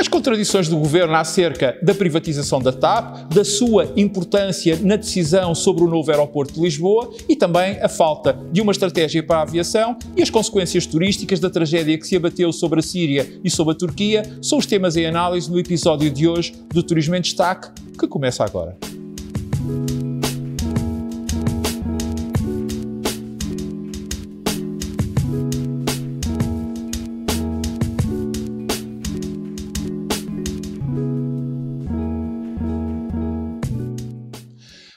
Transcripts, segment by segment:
As contradições do governo acerca da privatização da TAP, da sua importância na decisão sobre o novo aeroporto de Lisboa e também a falta de uma estratégia para a aviação e as consequências turísticas da tragédia que se abateu sobre a Síria e sobre a Turquia são os temas em análise no episódio de hoje do Turismo em Destaque, que começa agora.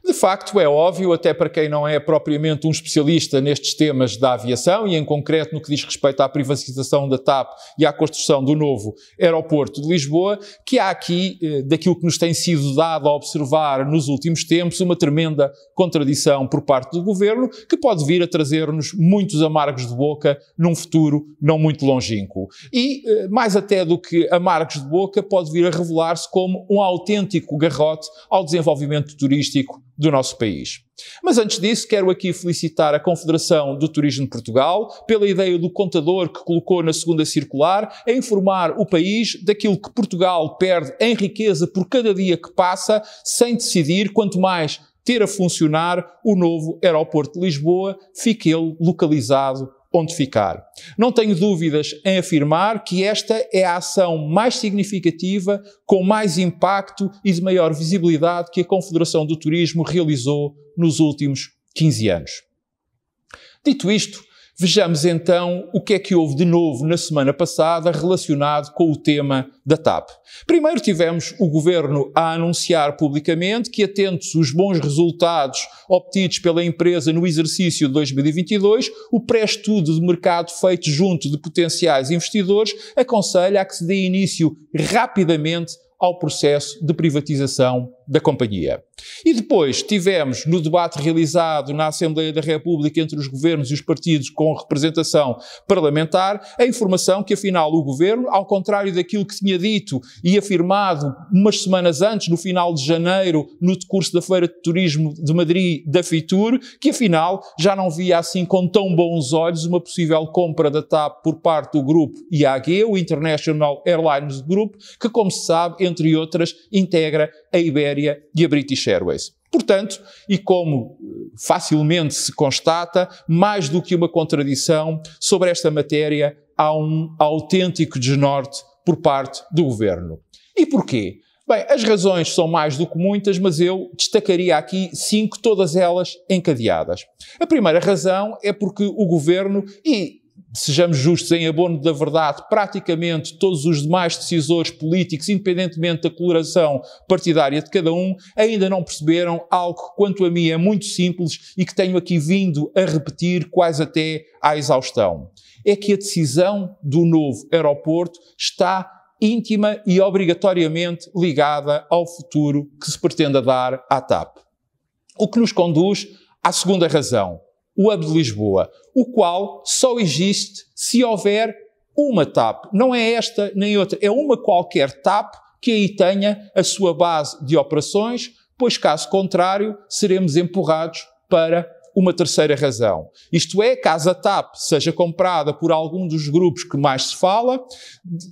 De facto, é óbvio, até para quem não é propriamente um especialista nestes temas da aviação e em concreto no que diz respeito à privatização da TAP e à construção do novo aeroporto de Lisboa, que há aqui, daquilo que nos tem sido dado a observar nos últimos tempos, uma tremenda contradição por parte do governo que pode vir a trazer-nos muitos amargos de boca num futuro não muito longínquo. E, mais até do que amargos de boca, pode vir a revelar-se como um autêntico garrote ao desenvolvimento turístico do nosso país. Mas antes disso, quero aqui felicitar a Confederação do Turismo de Portugal pela ideia do contador que colocou na segunda circular a informar o país daquilo que Portugal perde em riqueza por cada dia que passa, sem decidir, quanto mais ter a funcionar o novo aeroporto de Lisboa, fique ele localizado onde ficar. Não tenho dúvidas em afirmar que esta é a ação mais significativa, com mais impacto e de maior visibilidade que a Confederação do Turismo realizou nos últimos 15 anos. Dito isto, vejamos então o que é que houve de novo na semana passada relacionado com o tema da TAP. Primeiro tivemos o Governo a anunciar publicamente que, atentos os bons resultados obtidos pela empresa no exercício de 2022, o pré-estudo de mercado feito junto de potenciais investidores aconselha a que se dê início rapidamente ao processo de privatização da companhia. E depois tivemos, no debate realizado na Assembleia da República entre os governos e os partidos com representação parlamentar, a informação que, afinal, o governo, ao contrário daquilo que tinha dito e afirmado umas semanas antes, no final de janeiro, no decurso da Feira de Turismo de Madrid da Fitur, que, afinal, já não via assim com tão bons olhos uma possível compra da TAP por parte do grupo IAG, o International Airlines Group, que, como se sabe, entre outras, integra a Ibéria e a British Airways. Portanto, e como facilmente se constata, mais do que uma contradição, sobre esta matéria há um autêntico desnorte por parte do governo. E porquê? Bem, as razões são mais do que muitas, mas eu destacaria aqui 5, todas elas encadeadas. A primeira razão é porque o governo, e sejamos justos, em abono da verdade, praticamente todos os demais decisores políticos, independentemente da coloração partidária de cada um, ainda não perceberam algo que, quanto a mim, é muito simples e que tenho aqui vindo a repetir quase até à exaustão. É que a decisão do novo aeroporto está íntima e obrigatoriamente ligada ao futuro que se pretende dar à TAP. O que nos conduz à segunda razão, o hub de Lisboa, o qual só existe se houver uma TAP. Não é esta nem outra, é uma qualquer TAP que aí tenha a sua base de operações, pois caso contrário seremos empurrados para uma terceira razão. Isto é, caso a TAP seja comprada por algum dos grupos que mais se fala,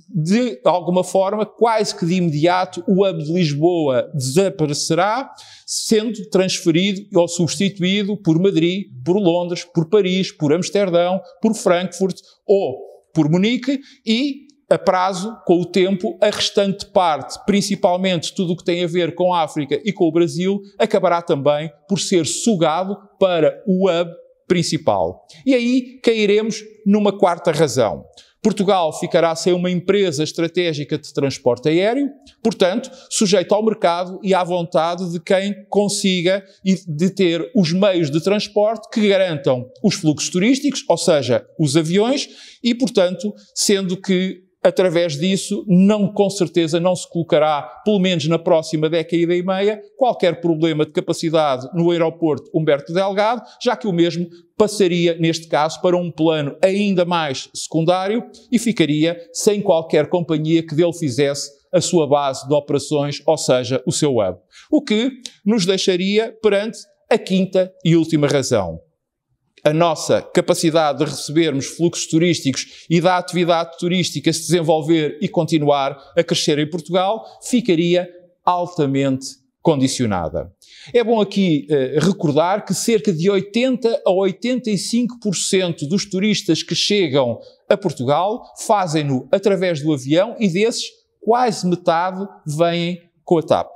de alguma forma, quase que de imediato, o hub de Lisboa desaparecerá, sendo transferido ou substituído por Madrid, por Londres, por Paris, por Amsterdão, por Frankfurt ou por Munique e, a prazo, com o tempo, a restante parte, principalmente tudo o que tem a ver com a África e com o Brasil, acabará também por ser sugado para o hub principal. E aí cairemos numa quarta razão. Portugal ficará sem uma empresa estratégica de transporte aéreo, portanto, sujeito ao mercado e à vontade de quem consiga de ter os meios de transporte que garantam os fluxos turísticos, ou seja, os aviões, e, portanto, sendo que através disso, com certeza não se colocará, pelo menos na próxima década e meia, qualquer problema de capacidade no aeroporto Humberto Delgado, já que o mesmo passaria, neste caso, para um plano ainda mais secundário e ficaria sem qualquer companhia que dele fizesse a sua base de operações, ou seja, o seu hub. O que nos deixaria perante a quinta e última razão. a nossa capacidade de recebermos fluxos turísticos e da atividade turística se desenvolver e continuar a crescer em Portugal, ficaria altamente condicionada. É bom aqui recordar que cerca de 80 a 85% dos turistas que chegam a Portugal fazem-no através do avião e desses quase metade vêm com a TAP.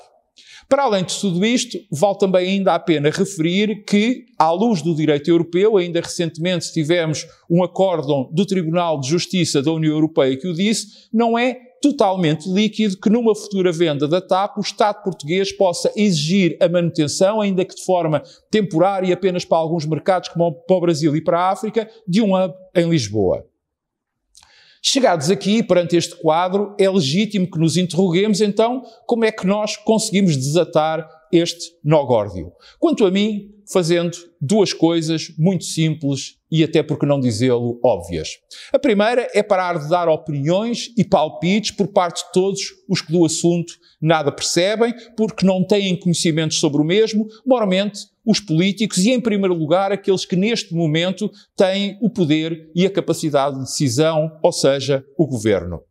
Para além de tudo isto, vale também ainda a pena referir que, à luz do direito europeu, ainda recentemente tivemos um acórdão do Tribunal de Justiça da União Europeia que o disse, não é totalmente líquido que numa futura venda da TAP o Estado português possa exigir a manutenção, ainda que de forma temporária, apenas para alguns mercados como para o Brasil e para a África, de um hub em Lisboa. Chegados aqui, perante este quadro, é legítimo que nos interroguemos, então, como é que nós conseguimos desatar este nó górdio? Quanto a mim, fazendo duas coisas muito simples e até porque não dizê-lo óbvias. A primeira é parar de dar opiniões e palpites por parte de todos os que do assunto nada percebem, porque não têm conhecimentos sobre o mesmo, moralmente os políticos e, em primeiro lugar, aqueles que neste momento têm o poder e a capacidade de decisão, ou seja, o governo.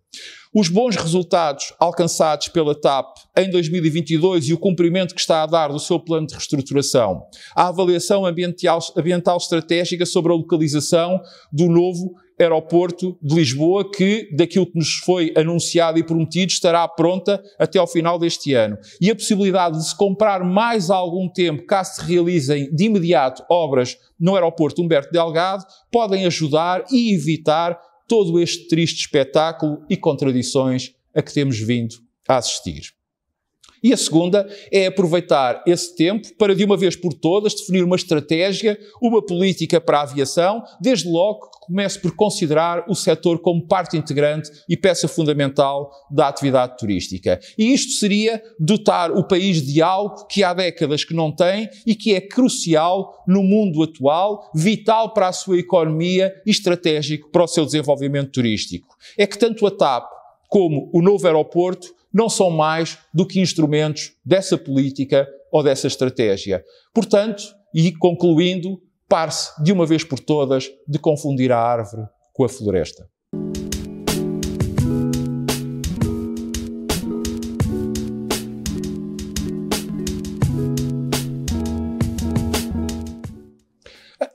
Os bons resultados alcançados pela TAP em 2022 e o cumprimento que está a dar do seu plano de reestruturação, a avaliação ambiental estratégica sobre a localização do novo aeroporto de Lisboa, que, daquilo que nos foi anunciado e prometido, estará pronta até ao final deste ano. E a possibilidade de se comprar mais algum tempo, caso se realizem de imediato obras no aeroporto Humberto Delgado, podem ajudar e evitar todo este triste espetáculo e contradições a que temos vindo a assistir. E a segunda é aproveitar esse tempo para, de uma vez por todas, definir uma estratégia, uma política para a aviação, desde logo que comece por considerar o setor como parte integrante e peça fundamental da atividade turística. E isto seria dotar o país de algo que há décadas que não tem e que é crucial no mundo atual, vital para a sua economia e estratégico para o seu desenvolvimento turístico. É que tanto a TAP como o novo aeroporto não são mais do que instrumentos dessa política ou dessa estratégia. Portanto, e concluindo, pare-se de uma vez por todas de confundir a árvore com a floresta.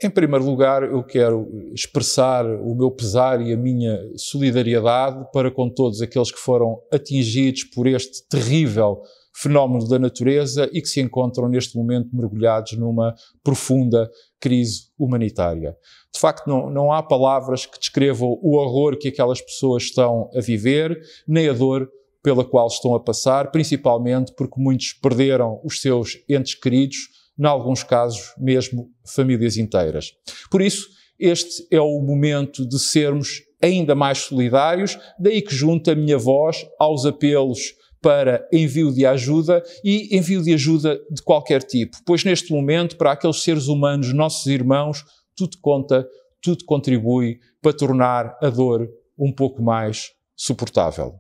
Em primeiro lugar, eu quero expressar o meu pesar e a minha solidariedade para com todos aqueles que foram atingidos por este terrível fenómeno da natureza e que se encontram neste momento mergulhados numa profunda crise humanitária. De facto, não há palavras que descrevam o horror que aquelas pessoas estão a viver, nem a dor pela qual estão a passar, principalmente porque muitos perderam os seus entes queridos, em alguns casos mesmo famílias inteiras. Por isso, este é o momento de sermos ainda mais solidários, daí que junto a minha voz aos apelos para envio de ajuda e envio de ajuda de qualquer tipo, pois neste momento, para aqueles seres humanos, nossos irmãos, tudo conta, tudo contribui para tornar a dor um pouco mais suportável.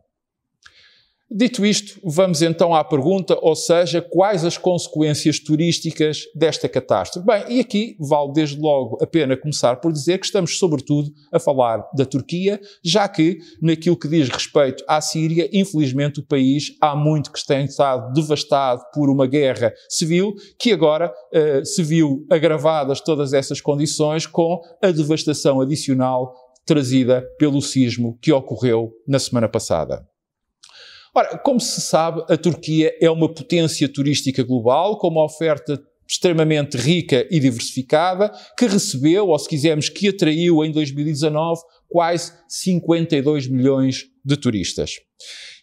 Dito isto, vamos então à pergunta, ou seja, quais as consequências turísticas desta catástrofe? Bem, e aqui vale desde logo a pena começar por dizer que estamos sobretudo a falar da Turquia, já que, naquilo que diz respeito à Síria, infelizmente o país há muito que tem estado devastado por uma guerra civil, que agora se viu agravadas todas essas condições com a devastação adicional trazida pelo sismo que ocorreu na semana passada. Ora, como se sabe, a Turquia é uma potência turística global, com uma oferta extremamente rica e diversificada, que recebeu, ou se quisermos, que atraiu em 2019 quase 52 milhões de turistas.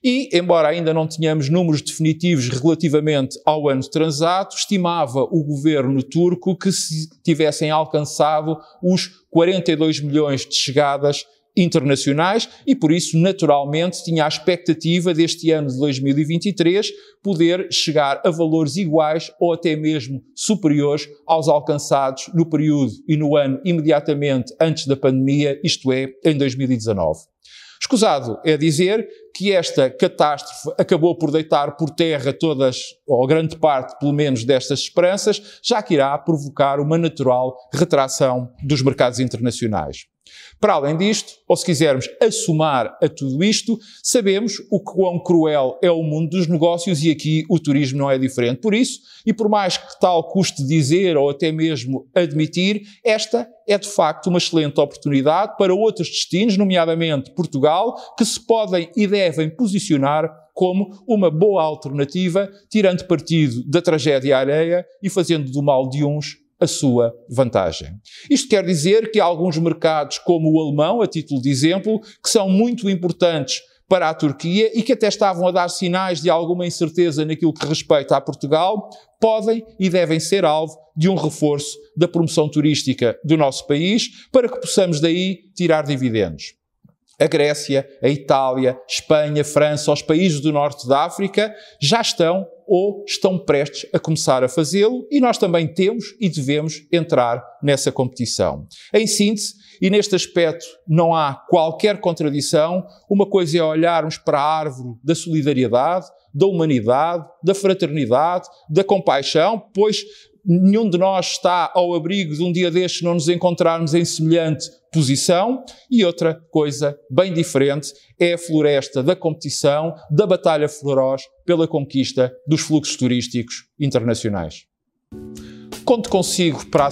E, embora ainda não tenhamos números definitivos relativamente ao ano transato, estimava o governo turco que se tivessem alcançado os 42 milhões de chegadas internacionais e, por isso, naturalmente, tinha a expectativa deste ano de 2023 poder chegar a valores iguais ou até mesmo superiores aos alcançados no período e no ano imediatamente antes da pandemia, isto é, em 2019. Escusado é dizer que esta catástrofe acabou por deitar por terra todas, ou grande parte, pelo menos, destas esperanças, já que irá provocar uma natural retração dos mercados internacionais. Para além disto, ou se quisermos assomar a tudo isto, sabemos o quão cruel é o mundo dos negócios e aqui o turismo não é diferente. Por isso, e por mais que tal custe dizer ou até mesmo admitir, esta é de facto uma excelente oportunidade para outros destinos, nomeadamente Portugal, que se podem e devem posicionar como uma boa alternativa, tirando partido da tragédia alheia e fazendo do mal de uns a sua vantagem. Isto quer dizer que há alguns mercados, como o alemão, a título de exemplo, que são muito importantes para a Turquia e que até estavam a dar sinais de alguma incerteza naquilo que respeita a Portugal, podem e devem ser alvo de um reforço da promoção turística do nosso país para que possamos daí tirar dividendos. A Grécia, a Itália, Espanha, França, os países do norte da África já estão ou estão prestes a começar a fazê-lo e nós também temos e devemos entrar nessa competição. Em síntese, e neste aspecto não há qualquer contradição, uma coisa é olharmos para a árvore da solidariedade, da humanidade, da fraternidade, da compaixão, pois nenhum de nós está ao abrigo de um dia destes não nos encontrarmos em semelhante posição, e outra coisa bem diferente é a floresta da competição, da batalha feroz pela conquista dos fluxos turísticos internacionais. Conto consigo para a